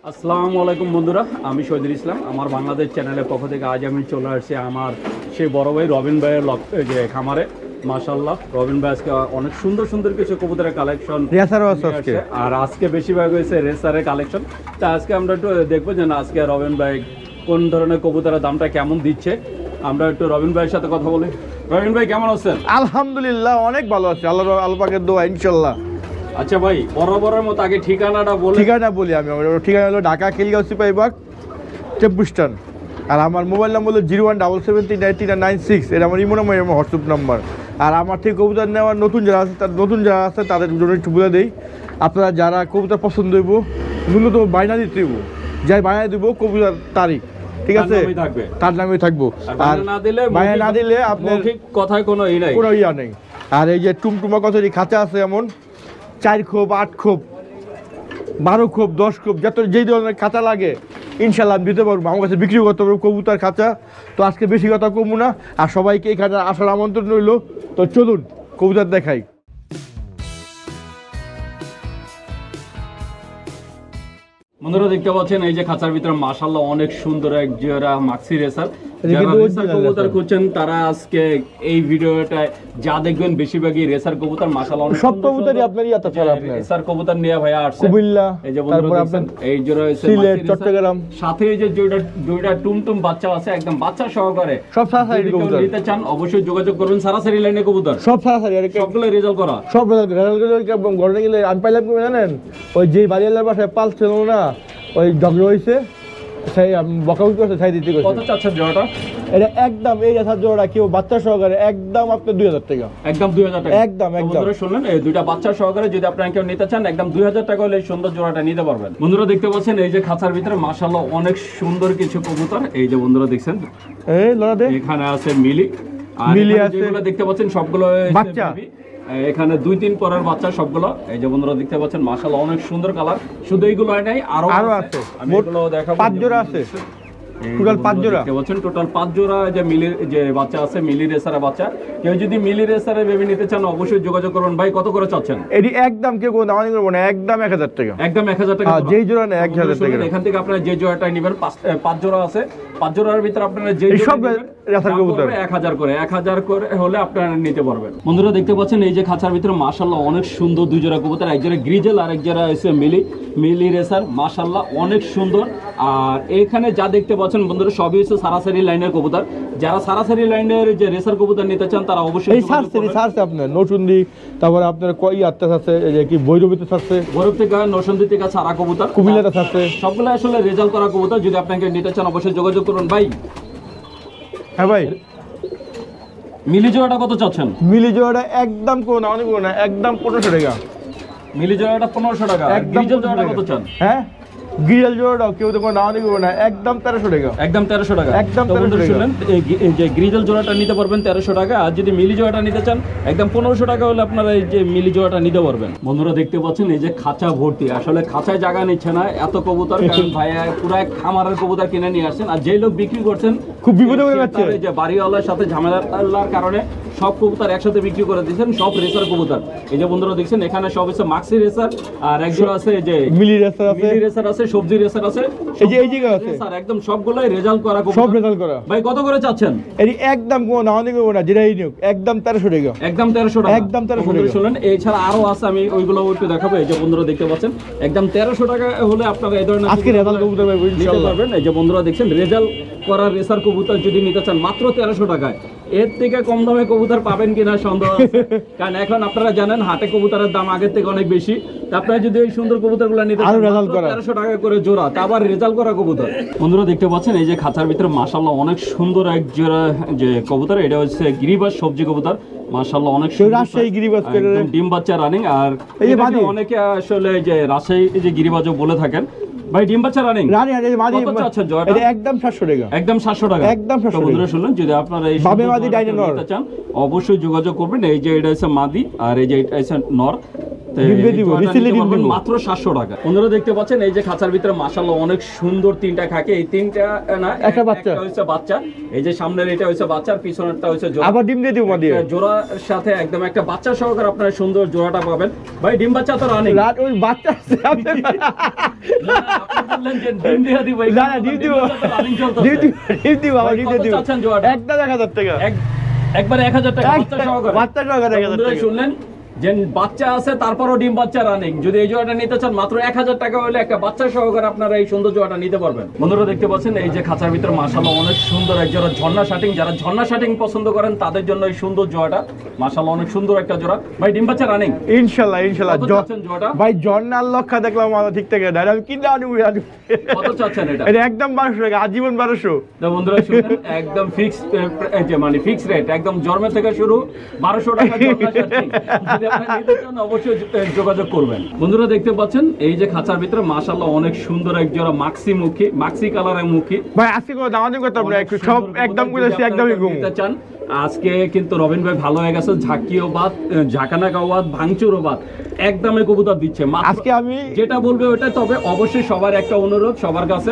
আসসালামু আলাইকুম বন্ধুরা, আমি শহীদুল ইসলাম। আমার বাংলাদেশ চ্যানেলের পক্ষ থেকে আজ আমি চলে আসছি আমার সেই বড় ভাই রবিন ভাইয়ের যে খামারে। মাশাআল্লাহ, রবিন ভাই আজকে অনেক সুন্দর সুন্দর কিছু কবুতরের কালেকশন আর আজকে বেশিরভাগ হয়েছে রেসারের কালেকশন। তা আজকে আমরা একটু দেখবো যে না আজকে রবিন ভাই কোন ধরনের কবুতরের দামটা কেমন দিচ্ছে। আমরা একটু রবিন ভাইয়ের সাথে কথা বলি। রবিন ভাই কেমন আছেন? আলহামদুলিল্লাহ অনেক ভালো আছে, আল্লাহ পাকের দোয়া ইনশাল্লাহ। আচ্ছা ভাই, বরাবরের মতো আগে ঠিকানাটা বলি। ঠিকানা বলি আমি, ঠিকানা হলো ঢাকা খিলগাঁও সিপাহীবাগ টেম্পুস্টান। আর আমার মোবাইল নাম্বার হলো 01773939996। এটা আমার ইমো নাম্বার, আমার হোয়াটসঅ্যাপ নাম্বার। আর আমার থেকে কবুতর নেওয়ার নতুন যারা আছে তাদের জন্য একটু বলে দেই, আপনারা যারা কবুতর পছন্দ হইব ন্যূনতম বায়না দিতে হইব, যাই বায়না দিব কবুতর তারিখ, ঠিক আছে, তার নামে থাকবো। আর বায়না না দিলে আপনার কথায় কোনো ইয়া নেই। আর এই যে টুমটুমা কতটি খাঁচা আছে, এমন 4 খোপ 8 খোপ 12 খোপ 10 খোপ যত যেই ধরনের খাঁচা লাগে ইনশাল্লাহ আমি দিতে পারবো। আমার কাছে বিক্রি করতে পারবো কবুতর খাঁচা। তো আজকে বেশি কথা কমু না, আর সবাইকে এখানে আসার আমন্ত্রণ রইল। তো চলুন কবুতর দেখাই। বন্ধুরা দেখতে পাচ্ছেন এই যে খাঁচার ভিতরে মাশাআল্লাহ অনেক সুন্দর এক জোড়া মাক্সি রেসার। যারা রেসার কবুতর খুঁজছেন তারা আজকে এই ভিডিওটায় যা দেখবেন বেশিরভাগই রেসার কবুতর। মাশাআল্লাহ সব কবুতরই আপনার ইয়াতে চলে। আপনার রেসার কবুতর নিয়ে ভাইয়া আসছে কুমিল্লা, এই যে বন্ধুরা দেখেন এই জোড়া হইছে সিলেট, চট্টগ্রাম। সাথে এই যে দুইটা টুমটুম বাচ্চা আছে, একদম বাচ্চা সহকারে। সব সারাসারি কবুতর নিতে চান অবশ্যই যোগাযোগ করুন। সারাসারি লাইনে কবুতর সব সারাসারি, আর সবগুলো রেজাল্ট করা, সব রেজাল্ট করে ঘরে গেলে আমি পাইলাম কি জানেন, ওই যে বাড়িওয়ালার বাসায় পাল ছিল না, ওই ঝগড়া হয়েছে, সেই বকাবকি করছে, ছাই দিতে করছে। কত চাচ্ছেন জোড়াটা? এটা একদম এই রেসার জোড়া কেউ বাচ্চা সহকারে একদম আপনার 2000 টাকা। একদম 2000 টাকা। একদম শুনলেন, এই দুইটা বাচ্চা সহকারে যদি আপনারা কেউ নিতে চান একদম 2000 টাকা হলে এই সুন্দর জোড়াটা নিতে পারবেন। বন্ধুরা দেখতে পাচ্ছেন এই যে খাঁচার ভিতরে মাশাআল্লাহ অনেক সুন্দর কিছু কবুতর। এই যে বন্ধুরা দেখছেন এই লড়াতে এখানে আছে মিলি, আর যেগুলো দেখতে পাচ্ছেন সবগুলো বাচ্চা। এখানে 2-3 পরের বাচ্চা সবগুলো। এই যে বন্ধুরা দেখতে পাচ্ছেন মাশাআল্লাহ অনেক সুন্দর কালার। শুধু এইগুলো নাই, আরো আছে। আমি এগুলো দেখাবো। 5 জোড়া আছে, টোটাল 5 জোড়া দেখতে পাচ্ছেন। টোটাল 5 জোড়া যে মিলির যে বাচ্চা আছে, মিলি রেসারের বাচ্চা। কেউ যদি মিলি রেসারের বেবি নিতে চান অবশ্যই যোগাযোগ করুন। ভাই কত করে চাচ্ছেন? এটি একদম কেউ কোনো দামানি করবো না, একদম 1000 টাকা। একদম 1000 টাকা। যেই জোড়া নেয় 1000 টাকা। এখান থেকে আপনারা যে জোড়াটাই নেবেন, 5 জোড়া আছে, 5 জোড়ার ভিতরে আপনারা যে সব রেসার কবুতর 1000 করে হলে আপনারা নিতে পারবেন। বন্ধুরা দেখতে পাচ্ছেন এই যে খাঁচার ভিতরে মাশাআল্লাহ অনেক সুন্দর 2 জোড়া কবুতর। এক জোড়া গ্রিজেল আর এক জোড়া আছে মিলি রেসার। মাশাআল্লাহ অনেক সুন্দর। আর এখানে যা দেখতে পাচ্ছেন বন্ধুরা সবই হচ্ছে সারাসারি লাইনের কবুতর। যারা সারাসারি লাইনের যে রেসার কবুতর নিতে চান তারা অবশ্যই সারছে আপনার নরসিংদী, তারপরে আপনার কই আত্মা আছে, এই যে কি ভৈরবীতে সারছে, ভৈরব থেকে নরসিংদী থেকে সারা কবুতর, কুমিল্লাতে সারছে, সবগুলো আসলে রেজাল্ট করা কবুতর। যদি আপনাকে নিতে চান অবশ্যই যোগাযোগ করুন। ভাই হ্যাঁ ভাই, মিলি জোড়াটা কত চাচ্ছেন? মিলি জোড়াটা একদম কোনো অনেক না, একদম 1500 টাকা। মিলি জোড়াটা 1500 টাকা। গ্রিজেল জোড়াটা কত চান? হ্যাঁ গ্রিজেল জোড়াটাও কেউ তো কোনো দামানি করবে না, একদম 1300 টাকা। একদম 1300 টাকা। একদম 1300 টাকা। শুনলেন, এই যে গ্রিজেল জোড়াটা নিতে পারবেন 1300 টাকা। আর যদি মিলি জোড়াটা নিতে চান একদম 1500 টাকা হলে আপনারা এই যে মিলি জোড়াটা নিতে পারবেন। বন্ধুরা দেখতে পাচ্ছেন এই যে খাঁচা ভর্তি। আসলে খাঁচায় জায়গা নিচ্ছে না এত কবুতর, কারণ ভাইয়া পুরো এক খামারের কবুতর কিনে নিয়ে আসছেন। আর যেই লোক বিক্রি করছেন খুব বিপদে পড়ে যাচ্ছে, এই যে বাড়িওয়ালার সাথে ঝামেলার কারণে সব কবুতর একসাথে বিক্রি করে দিয়েছেন, সব রেসার কবুতর। এই যে বন্ধুরা দেখছেন এখানে সব হচ্ছে মাক্সি রেসার, আর একজন আছে যে মিলি রেসার আছে, সবজি রেসার আছে, এই যে আছে স্যার একদম সবগুলাই রেজাল্ট করা কবুতর, সব রেজাল্ট করা। ভাই কত করে চাচ্ছেন? এটি একদম কোনো দামানি করবে না, যেটাই নিক একদম 1300 টাকা। একদম 1300 টাকা। একদম 1300 টাকা। শুনুন, এছাড়া আরো আছে, আমি ওইগুলো একটু দেখাবো। এই যে বন্ধুরা দেখতে পাচ্ছেন একদম 1300 টাকা হলে আপনারা এই ধরনের আজকে রেজাল্ট কবুতর নিতে পারবেন। এই যে বন্ধুরা দেখছেন রেজাল্ট করা রেসার কবুতর যদি নিতে চান মাত্র 1300 টাকায়। এর থেকে কম দামে কবুতর পাবেন কিনা সন্দেহ আছে, কারণ এখন আপনারা জানেন হাটে কবুতরের দাম আগের থেকে অনেক বেশি। আপনারা যদি এই সুন্দর কবুতরগুলো নিতে চান 1300 টাকা করে জোড়া, তা আবার রেজাল্ট করা কবুতর। বন্ধুরা দেখতে পাচ্ছেন এই যে খাঁচার ভিতরে মাশাআল্লাহ অনেক সুন্দর এক জোড়া যে কবুতর। এটা হচ্ছে গিরিবাজ সবজি কবুতর। মাশাআল্লাহ অনেক সুন্দর রাজশাহী গিরিবাজ, ডিম বাচ্চা রানিং। আর অনেকে আসলে যে রাজশাহী যে গিরিবাজও বলে থাকেন। ভাই ডিম বাচ্চা রানিং কত চাচ্ছেন জোড়াটা? এটা একদম 700 টাকা। একদম 700 টাকা। একদম 700 টাকা। বন্ধুরা শুনলেন, যদি আপনারা এই বাবে মাদি ডাইনোনর নিতে চান অবশ্যই যোগাযোগ করবেন। এই যে এটা হচ্ছে মাদি আর এই যে এটা হচ্ছে নর। তো ডিম দিয়ে এই দিব, জোড়াটা রিসেলে নিতে ডিম পারবেন দিব। মাত্র 700 টাকা। বন্ধুরা দেখতে পাচ্ছেন এই যে খাঁচার ভিতরে মাশাআল্লাহ অনেক সুন্দর তিনটা খাকি, এই তিনটা না একটা বাচ্চা। হচ্ছে বাচ্চা, এই যে সামনের এটা হচ্ছে বাচ্চা আর পিছনেরটা হচ্ছে জোড়া। আবার ডিম দিয়ে দিব মা দিয়ে। একটা জোড়ার সাথে একদম একটা বাচ্চা সহকারে আপনারা সুন্দর জোড়াটা পাবেন। ভাই ডিম বাচ্চা তো রানিং। রাত ওই বাচ্চা আছে আপনি আপনি বললেন যে ডিম দিয়ে দিব, না না ডিম দিব, রানিং ডিম চলতেছে। দিব, ডিম দিব, আবার ডিম দিয়ে কত দিব। চাচ্ছেন জোড়াটা? একদম 1000 টাকা। একবারে 1000 টাকা বাচ্চা সহকারে। বাচ্চা সহকারে 1000 বন্ধুরা টাকা। শুনলেন যে বাচ্চা আছে তারপরও ডিম বাচ্চা রানিং। যদি এই জোড়াটা নিতে চান মাত্র 1000 টাকা হলে একটা বাচ্চা সহকারে আপনারা এই সুন্দর জোড়াটা নিতে পারবেন। বন্ধুরা দেখতে পাচ্ছেন এই যে খাঁচার ভিতরে মাশাআল্লাহ অনেক সুন্দর এক জোড়া ঝর্ণা শাটিং। যারা ঝর্ণা শাটিং পছন্দ করেন তাদের জন্য এই সুন্দর জোড়াটা মাশাআল্লাহ অনেক সুন্দর একটা জোড়া। ভাই ডিম বাচ্চা রানিং ইনশাআল্লাহ ইনশাআল্লাহ। কত চাচ্ছেন জোড়াটা? ভাই জর্নাল লক্ষা দেখলাম আমার ঠিক থেকে না, আমি কিনে আনবো। কত চাচ্ছেন এটা? এটা একদম 1200 টাকা, আজীবন 1200। তো বন্ধুরা শুনেন একদম ফিক্স যে মানে ফিক্স রেট একদম জন্ম থেকে শুরু 1200 টাকা ঝর্ণা শাটিং। যদি আপনারা নিতে চান অবশ্যই যোগাযোগ করবেন। বন্ধুরা দেখতে পাচ্ছেন এই যে খাঁচার ভিতরে মাশাআল্লাহ অনেক সুন্দর এক জোড়া মাক্সি কালারের মুখী। ভাই আজকে কোনো দামাদামি করতাম না, একটু সব একদম করে যদি একদমই আপনারা কম। নিতে চান আজকে কিন্তু রবিন ভাই ভালো হয়ে গেছে, ঝাঁকিও বাদ ঝাঁকানা গাওয়াত ভাঙচুরও বাদ একদমে কবুতর দিচ্ছে মাত্র। আজকে আমি যেটা বলবে ওটা, তবে অবশ্যই সবার একটা অনুরোধ সবার কাছে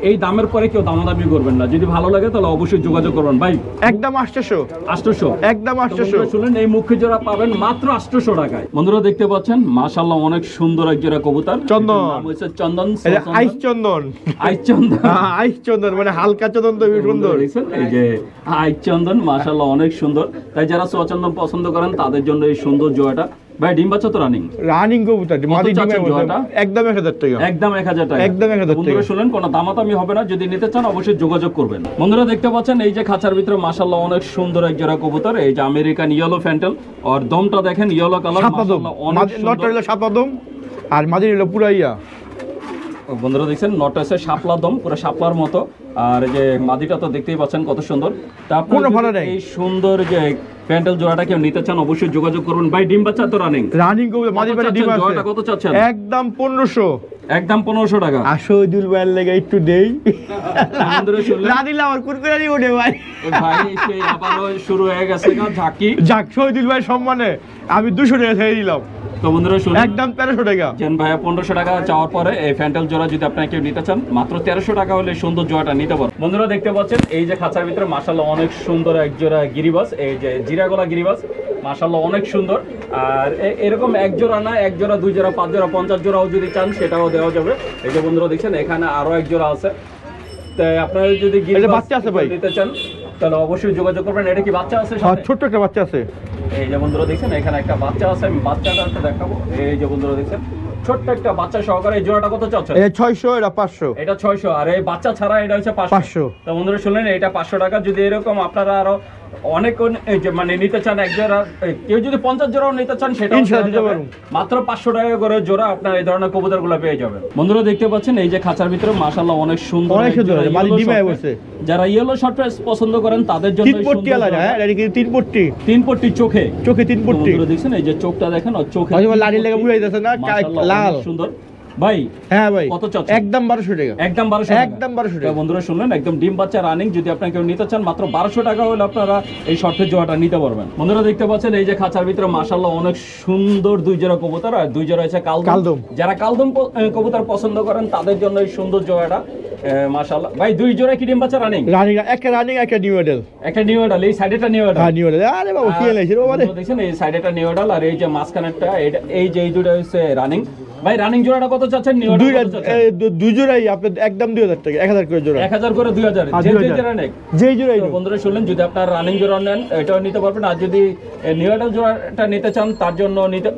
এই দামের পরে কেউ দামাদামি করবেন না, যদি ভালো লাগে তাহলে অবশ্যই যোগাযোগ করবেন। ভাই একদম 800, 800 একদম 800। শুনলেন এই মুখী জোড়া পাবেন মাত্র 800 টাকায়। বন্ধুরা দেখতে পাচ্ছেন মাশাআল্লাহ অনেক সুন্দর এক জোড়া কবুতর, চন্দন। এটার নাম হচ্ছে চন্দন। এটা আইস চন্দন, আইস চন্দন, হ্যাঁ আইস চন্দন মানে হালকা চন্দন তো সুন্দর। দেখছেন এই যে আইস চন্দন মাশাআল্লাহ অনেক সুন্দর। তাই যারা চন্দন পছন্দ করেন তাদের জন্য এই সুন্দর জোড়াটা। ভাই ডিম বাচ্চা তো রানিং রানিং কবুতর মাদি চাচ্ছেন ডিমে জোড়াটা? একদম 1000 টাকা, একদম 1000 টাকা, একদম 1000 টাকা। বন্ধুরা শুনলেন কোনো দামাদামি হবে না, যদি নিতে চান অবশ্যই যোগাযোগ করবেন। বন্ধুরা দেখতে পাচ্ছেন এই যে খাঁচার ভিতরে মাশাআল্লাহ অনেক সুন্দর এক জোড়া কবুতর, এই যে আমেরিকান ইয়েলো ফ্যান্টেল। আর দমটা দেখেন ইয়েলো কালার সাপাদম, মাশাআল্লাহ অনেক নট সুন্দর। হলো সাপাদম আর মাদি হলো পুরা ইয়া। বন্ধুরা দেখছেন নট আছে শাপলা দম, পুরো শাপলার মতো। আর এই যে মাদিটা তো দেখতেই পাচ্ছেন কত সুন্দর। তারপর কোনো ভাড়া নেই। এই সুন্দর যে প্যান্ডেল জোড়াটা কেউ নিতে চান অবশ্যই যোগাযোগ করবেন। ভাই ডিম বাচ্চা তো রানিং রানিং কবুতর মাদি পাটি ডিম আছে। জোড়াটা কত চাচ্ছেন? একদম 1500। একদম 1500 টাকা। আর শহীদুল ভাইয়ের লেগে একটু দেই, বন্ধুরা শুনলেন না দিলে আমার কুরকুরানি ওঠে ভাই। ভাই সেই আবারও শুরু হয়ে গেছে না ঝাঁকি। যাক শহীদুল ভাইয়ের সম্মানে আমি 200 টাকা ছেড়ে দিলাম, তো বন্ধুরা শুনলেন একদম 1300 টাকা। ভাইয়া 1500 টাকা চাওয়ার পরে এই ফ্যান্টেল জোড়া যদি আপনারা কেউ নিতে চান মাত্র 1300 টাকা হলে সুন্দর জোড়াটা নিতে পারেন। বন্ধুরা দেখতে পাচ্ছেন এই যে খাঁচার ভিতরে মাশাআল্লাহ অনেক সুন্দর এক জোড়া গিরিবাস, এই যে জিরাগলা গিরিবাস মাশাআল্লাহ অনেক সুন্দর। আর এরকম এক জোড়া না, এক জোড়া, দুই জোড়া, 5 জোড়া, 50 জোড়াও যদি চান সেটাও দেওয়া যাবে। এই যে বন্ধুরা দেখছেন এখানে আরো এক জোড়া আছে। তাই আপনারা যদি গিরিবাস বাচ্চা আছে ভাই? নিতে চান তাহলে অবশ্যই যোগাযোগ করবেন। এটা কি বাচ্চা আছে আর সাথে? ছোট্ট একটা বাচ্চা আছে। এই যে বন্ধুরা দেখছেন এখানে একটা বাচ্চা আছে, আমি বাচ্চাটা একটা দেখাবো। এই যে বন্ধুরা দেখছেন ছোট্ট একটা বাচ্চা সহকারে। এই জোড়াটা কত চাচ্ছেন? এটা 600, এটা 500। এটা 600, আর এই বাচ্চা ছাড়া এটা হচ্ছে 500। তো বন্ধুরা শুনলেন এটা 500 টাকা। যদি এরকম আপনারা আরো অনেক এই যে মানে নিতে চান এক জোড়া, কেউ যদি 50 জোড়াও নিতে চান সেটাও ইনশাআল্লাহ দেওয়া দিতে যাবে। পারবো। মাত্র 500 টাকা করে জোড়া আপনার এই ধরনের কবুতরগুলো পেয়ে যাবেন। বন্ধুরা দেখতে পাচ্ছেন এই যে খাঁচার ভিতরে মাশাআল্লাহ অনেক সুন্দর অনেক এক সুন্দর, জোড়া মাদি yellow ডিমে short বসে। face। যারা ইয়েলো শর্ট ফেস পছন্দ করেন তাদের জন্য তিন পট্টি আলাদা, হ্যাঁ এটা কি 3 পট্টি, 3 পট্টি চোখে। চোখে 3 পট্টি। বন্ধুরা দেখছেন এই যে চোখটা দেখেন, আর চোখে হয়তো লাড়ি লেগে বুঝাই যাচ্ছে না, মাশাআল্লাহ লাল অনেক সুন্দর। ভাই হ্যাঁ ভাই কত চাচ্ছেন? একদম 1200 টাকা, একদম 1200 টাকা। একদম 1200 টাকা। তো বন্ধুরা শুনলেন একদম ডিম বাচ্চা রানিং, যদি আপনারা কেউ নিতে চান মাত্র 1200 টাকা হলে আপনারা এই শর্টের জোড়াটা নিতে পারবেন। বন্ধুরা দেখতে পাচ্ছেন এই যে খাঁচার ভিতরে মাশাআল্লাহ অনেক সুন্দর 2 জোড়া কবুতর, আর 2 জোড়া আছে কালদম। যারা কালদম কবুতর পছন্দ করেন তাদের জন্য এই সুন্দর জোড়াটা মাশাআল্লাহ। ভাই 2 জোড়া কি ডিম বাচ্চা রানিং? রানিং, একটা রানিং একটা নিউ মডেল। একটা নিউ মডেল, এই সাইডেটা নিউ মডেল। হ্যাঁ নিউ মডেল। আরে বাবা কি লাইছে রে বাবা রে। দেখছেন এই সাইডেটা নিউ মডেল, আর এই যে মাঝখানেরটা এই যে এই দুটো হচ্ছে রানিং। ভাই রানিং জোড়াটা কত চাচ্ছেন? নিউ মডেল কত চাচ্ছেন? দুই জোড়াই আপনি একদম 2000 টাকা, 1000 করে জোড়া। 1000 করে 2000 আর যে 2000 জোড়া নেক। যেই জোড়াই তো বন্ধুরা শুনলেন যদি আপনারা রানিং জোড়া নেন এটাও নিতে পারবেন, আর যদি নিউ মডেল জোড়াটা নিতে চান তার জন্য নিতে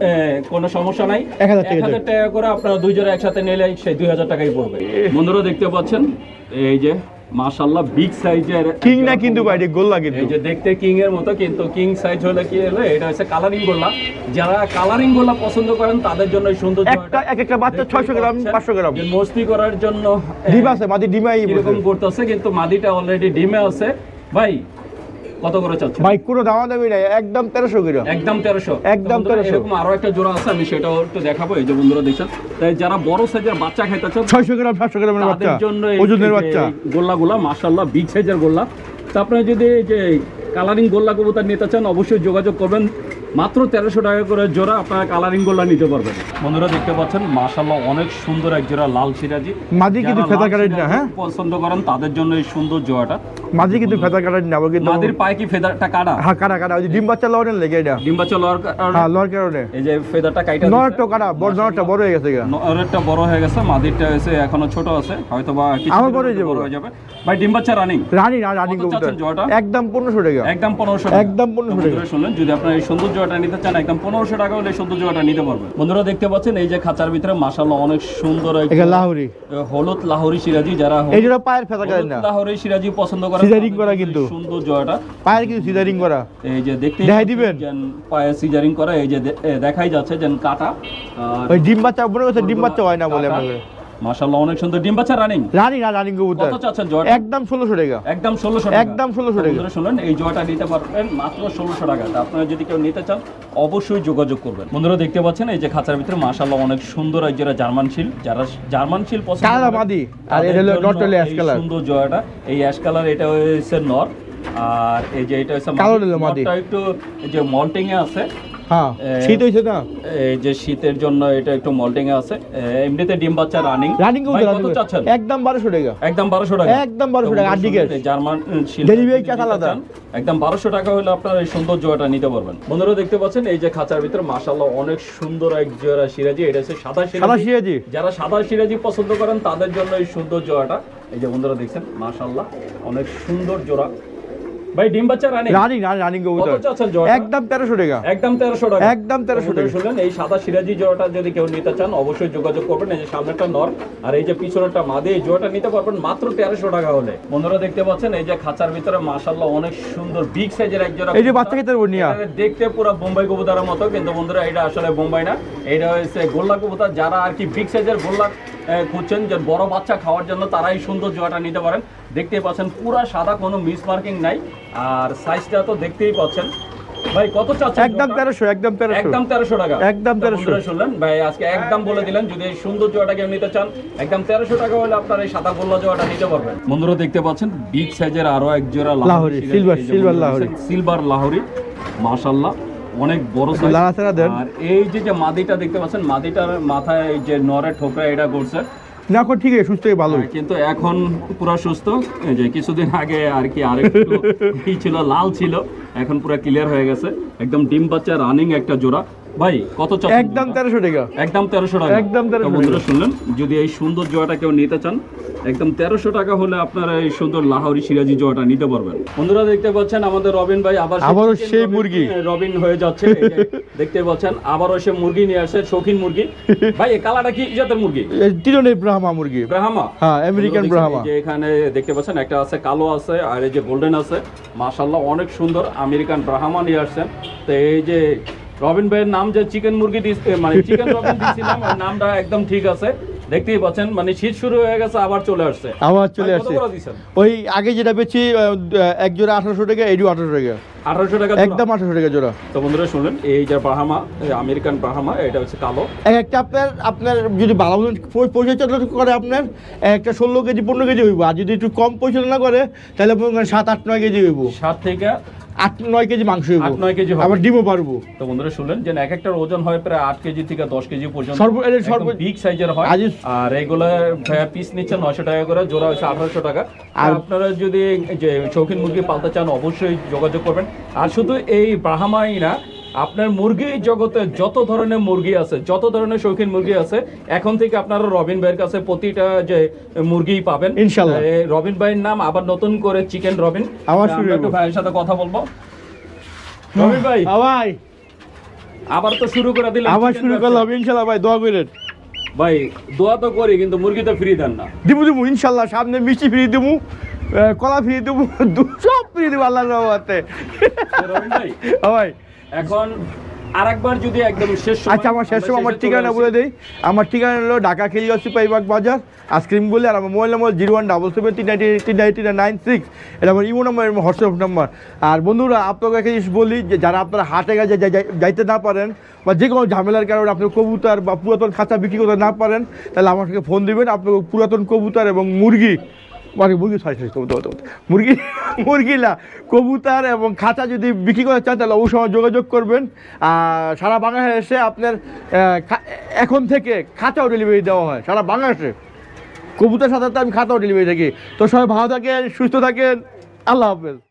কোনো সমস্যা নাই। 1000 টাকা 1000 টাকা করে আপনারা 2 জোড়া একসাথে নিলে সেই 2000 টাকাই পড়বে। বন্ধুরা দেখতে পাচ্ছেন এই যে মাশাআল্লাহ বিগ সাইজের কিং না কিন্তু ভাই এটা গোল লাগে। এই যে দেখতে কিং এর মতো, কিন্তু কিং সাইজ হলে কি হলো এটা হচ্ছে কালারিং গোল্লা। যারা কালারিং গোল্লা পছন্দ করেন তাদের জন্য এই সুন্দর একটা একটা বাচ্চা 600 গ্রাম 500 গ্রাম যে মস্তি করার জন্য ডিম আছে, মাদি ডিমাই এরকম করতেছে, কিন্তু মাদিটা অলরেডি ডিমে আছে। ভাই কত করে চাচ্ছেন? ভাই কোনো দামাদামি নাই, একদম 1300 করে, একদম 1300। একদম বন্ধুরা, 1300। এরকম আরো একটা জোড়া আছে, আমি সেটাও একটু দেখাবো। এই যে বন্ধুরা দেখছেন, তাই যারা বড় সাইজের বাচ্চা খাইতে চান 600 গ্রাম 700 গ্রামের বাচ্চা, তাদের জন্য ওজনের বাচ্চা গোল্লাগুলা মাশাআল্লাহ বিগ সাইজের গোল্লা। তো আপনারা যদি এই যে কালারিং গোল্লা কবুতর নিতে চান অবশ্যই যোগাযোগ করবেন। মাত্র 1300 টাকা করে জোড়া, আপনারা কালারিং গোল্লা নিতে পারবেন। বন্ধুরা দেখতে পাচ্ছেন মাশাআল্লাহ অনেক সুন্দর এক জোড়া লাল সিরাজি। মাদি কিন্তু যারা ফেদা লাল কাটাই না, সিরাজি হ্যাঁ পছন্দ করেন তাদের জন্য এই সুন্দর জোড়াটা। মাদি কিন্তু ফেদা কাটাই না, কিন্তু মাদির পায়ে কি ফেদারটা কাটা? হ্যাঁ কাটা কাটা, ওই যে ডিম বাচ্চা লওয়ার লেগে এটা ডিম বাচ্চা লওয়ার কারণে, হ্যাঁ লওয়ার কারণে এই যে ফেদারটা কাটা নরটা কাটা, বড় নরটা বড় হয়ে গেছে গা, নরেরটা বড় হয়ে গেছে, মাদিরটা এসে এখনো ছোট আছে, হয়তো বা কিছু আবার বড় হয়ে যাবে। বড় হয়ে যাবে। ভাই ডিম বাচ্চা রানিং রানী না রানী কত কবুতর চাচ্ছেন জোড়াটা? একদম 1500 টাকা, একদম 1500 টাকা। একদম 1500 টাকা। বন্ধুরা শুনলেন, যদি আপনারা এই সুন্দর জোড়াটা নিতে চান একদম 1500 টাকা হলে এই সুন্দর জোড়াটা নিতে পারবেন। বন্ধুরা দেখতে পাচ্ছেন এই যে খাঁচার ভিতরে মাশাআল্লাহ অনেক সুন্দর এক এটা লাহোরি হলুদ লাহোরি সিরাজি। যারা এই জোড়া পায়ের ফেদা কাটাই হলুদ না, লাহোরি সিরাজি পছন্দ করেন সিজারিং তাদের করা জন্য কিন্তু। এই সুন্দর জোড়াটা, পায়ের কিন্তু সিজারিং করা, এই যে দেখতে দেখাই দিবেন? পায়ে সিজারিং করা, এই যে দেখাই যাচ্ছে যে কাটা। ওই ডিম বাচ্চা মনে করছে ডিম বাচ্চা হয় না বলে আপনাকে। মাশাআল্লাহ অনেক সুন্দর ডিম বাচ্চা রানিং। রানী না রানী কবুতর কত চাচ্ছেন জোড়া? একদম 1600 টাকা, একদম 1600 টাকা। একদম 1600 টাকা। বন্ধুরা শুনলেন, এই জোড়াটা নিতে পারবেন মাত্র 1600 টাকা। আপনারা যদি কেউ নিতে চান অবশ্যই যোগাযোগ করবেন। বন্ধুরা দেখতে পাচ্ছেন এই যে খাঁচার ভিতরে মাশাআল্লাহ অনেক সুন্দর এক জোড়া জার্মান শিল। যারা জার্মান শিল পছন্দ কালা করেন, মাদি, আর তাদের এটা হলো জন্য নট হলো অ্যাশ এই কালার। সুন্দর জোড়াটা, এই অ্যাশ কালার এটা হচ্ছে নর, আর এই যে এটা হচ্ছে কালো হলো মাদি। নরটা একটু এই যে মল্টিং এ আছে। হ্যাঁ শীত হইছে না, এই যে শীতের জন্য এটা একটু মল্টিং এ আছে। এমনিতে ডিম বাচ্চা রানিং। রানিং কবুতর কত চাচ্ছেন? একদম 1200 টাকা, একদম 1200 টাকা, একদম 1200 টাকা। আর দিকে জার্মান শিল ডেলিভারি চার্জ আলাদা। একদম 1200 টাকা হলে আপনারা এই সুন্দর জোড়াটা নিতে পারবেন। বন্ধুরা দেখতে পাচ্ছেন এই যে খাঁচার ভিতরে মাশাআল্লাহ অনেক সুন্দর এক জোড়া সিরাজি। এটা হচ্ছে সাদা সাদা সিরাজি। সিরাজি যারা সাদা সিরাজি পছন্দ করেন তাদের জন্য এই সুন্দর জোড়াটা। এই যে বন্ধুরা দেখছেন মাশাআল্লাহ অনেক সুন্দর জোড়া। ভাই ডিম বাচ্চা রানিং। রানিং রানিং কবুতর কত চাচ্ছেন জোড়া? একদম 1300 টাকা, একদম 1300 টাকা, একদম 1300 টাকা। শুনলেন, এই সাদা সিরাজি জোড়াটা যদি কেউ নিতে চান অবশ্যই যোগাযোগ করবেন। এই যে সামনেরটা নর আর এই যে পিছনেরটা মাদি, এই জোড়াটা নিতে পারবেন মাত্র 1300 টাকা হলে। বন্ধুরা দেখতে পাচ্ছেন এই যে খাঁচার ভিতরে মাশাআল্লাহ অনেক সুন্দর বিগ সাইজের এক জোড়া এই যে কবুতর। বাচ্চা খেতে বনিয়া এটা দেখতে পুরো বোম্বাই কবুতরের মতো, কিন্তু বন্ধুরা এটা আসলে বোম্বাই না, এটা হচ্ছে গোল্লা কবুতর। যারা আর কি বিগ সাইজের গোল্লা খুঁজছেন, যে বড় বাচ্চা খাওয়ার জন্য, তারা এই সুন্দর জোড়াটা নিতে পারেন। দেখতেই পাচ্ছেন পুরা সাদা, কোনো মিস মার্কিং নাই, আর সাইজটা তো দেখতেই পাচ্ছেন। ভাই কত চাচ্ছেন? একদম 1300, একদম 1300, একদম 1300 টাকা, একদম 1300। বন্ধুরা শুনলেন, ভাই আজকে একদম বলে দিলেন, যদি এই সুন্দর জোড়াটা কেউ নিতে চান একদম 1300 টাকা হলে আপনারা এই সাদা গোল্লা জোড়াটা নিতে পারবেন। বন্ধুরা দেখতে পাচ্ছেন বিগ সাইজের আরো এক জোড়া লাহোরি, সিলভার লাহোরি, সিলভার লাহোরি মাশাআল্লাহ অনেক বড় সাইজ। লাড়াচাড়া দেন। আর এই যে মাদিটা দেখতে পাচ্ছেন, মাদিটার মাথায় এই যে নরের ঠোকরা এটা করছে না, এখন ঠিক আছে, সুস্থ হয়ে ভালো। কিন্তু এখন পুরো সুস্থ। এই যে কিছুদিন আগে আর কি আরেকটু কি ছিল, লাল ছিল, এখন পুরো ক্লিয়ার হয়ে গেছে। একদম ডিম বাচ্চা রানিং একটা জোড়া। ভাই কত চাচ্ছেন? একদম 1300 টাকা, একদম 1300 টাকা, একদম 1300 তো বন্ধুরা শুনলেন, যদি এই সুন্দর জোড়াটা কেউ নিতে চান একদম 1300 টাকা হলে আপনারা এই সুন্দর লাহোরি সিরাজি জোড়াটা নিতে পারবেন। বন্ধুরা দেখতে পাচ্ছেন আমাদের রবিন ভাই আবারও সেই মুরগি রবিন হয়ে যাচ্ছে। এই যে দেখতে পাচ্ছেন আবারও সে মুরগি নিয়ে আসছে, শৌখিন মুরগি। ভাই এই কালারটা কি জাতের মুরগি? তিনটে ব্রাহ্মা মুরগি, ব্রাহ্মা, হ্যাঁ আমেরিকান ব্রাহ্মা। যে এখানে দেখতে পাচ্ছেন একটা আছে কালো আছে, আর এই যে গোল্ডেন আছে। মাশাআল্লাহ অনেক সুন্দর আমেরিকান ব্রাহ্মা নিয়ে আসছেন। তো এই যে রবিন ভাইয়ের নাম যে চিকেন মুরগি মানে চিকেন রবিন দিয়েছিলাম, ওই নামটা একদম ঠিক আছে। দেখতেই পাচ্ছেন মানে শীত শুরু হয়ে গেছে, আবার চলে আসছে, আবার চলে ভাই, আসছে। কত করে দিছেন? ওই আগে যেটা বেচি এক জোড়া 1800 টাকা, এই 1800 টাকা, 1800 টাকা একদম 1800 টাকা জোড়া। তো বন্ধুরা শুনলেন, এই যে ব্রাহ্মা, আমেরিকান ব্রাহ্মা, এটা হচ্ছে কালো। একটা আপনার যদি ভালো মতন পরিচর্যা করে, আপনার একটা 16 কেজি 15 কেজি হইব। আর যদি একটু কম পরিচর্যা করে তাহলে 7-8-9 কেজি হইব, 7 থেকে 8-9 কেজি মাংস হইব, 8-9 কেজি হবে। আবার ডিমও পারবো। তো বন্ধুরা শুনলেন যে এক একটার ওজন হয় প্রায় 8 কেজি থেকে 10 কেজি পর্যন্ত, সর্ব বিগ সাইজের হয়। আর এগুলো পিস নিচ্ছে 900 টাকা করে, জোড়া হচ্ছে 1800 টাকা। আর আপনারা যদি যে শৌখিন মুরগি পালতে চান অবশ্যই যোগাযোগ করবেন। আর শুধু এই ব্রাহ্মাই না, আপনার মুরগি জগতে যত ধরনের মুরগি আছে, যত ধরনের শৌখিন মুরগি আছে, এখন থেকে আপনারা রবিন ভাইয়ের কাছে প্রতিটা যে মুরগি পাবেন ইনশাআল্লাহ। রবিন ভাইয়ের নাম আবার নতুন করে চিকেন রবিন। আমরা একটু ভাইয়ের সাথে কথা বলবো। রবিন ভাই, ভাই আবার তো শুরু করে দিলাম, আবার শুরু করলাম ইনশাআল্লাহ। ভাই দোয়া করেন ভাই, দোয়া তো করি, কিন্তু মুরগি তো ফ্রি দেন না। দিবু ইনশাআল্লাহ, সামনে মিষ্টি ফ্রি দেবো, কলা ফ্রি দেবো, সব ফ্রি দেবো আল্লাহর রহমতে। রবিন ভাই, ভাই এখন আরেকবার যদি একদম শেষ সময়, আচ্ছা, আমার শেষ সময় আমার ঠিকানা বলে দেই। আমার ঠিকানা হলো ঢাকা খিলগাঁও পাইবাগ বাজার, আইসক্রিম বলে। আর আমার মোবাইল নম্বর 01773939396। এটা আমার ইমো নম্বর, আমার হোয়াটসঅ্যাপ নাম্বার। আর বন্ধুরা, আপনাকে একটা জিনিস বলি, যে যারা আপনারা হাটে যাইতে না পারেন, বা যে কোনো ঝামেলার কারণে আপনার কবুতর বা পুরাতন খাঁচা বিক্রি করতে না পারেন, তাহলে আমার সাথে ফোন দিবেন। আপনাকে পুরাতন কবুতর এবং মুরগি মানে মুরগি ছয় মুরগি মুরগি না কবুতর এবং খাঁচা যদি বিক্রি করতে চান তাহলে অবশ্যই যোগাযোগ করবেন। আর সারা বাংলাদেশে আপনার এখন থেকে খাঁচাও ডেলিভারি দেওয়া হয় সারা বাংলাদেশে। কবুতর সাথে আমি খাঁচাও ডেলিভারি থাকি। তো সবাই ভালো থাকেন, সুস্থ থাকেন, আল্লাহ হাফেজ।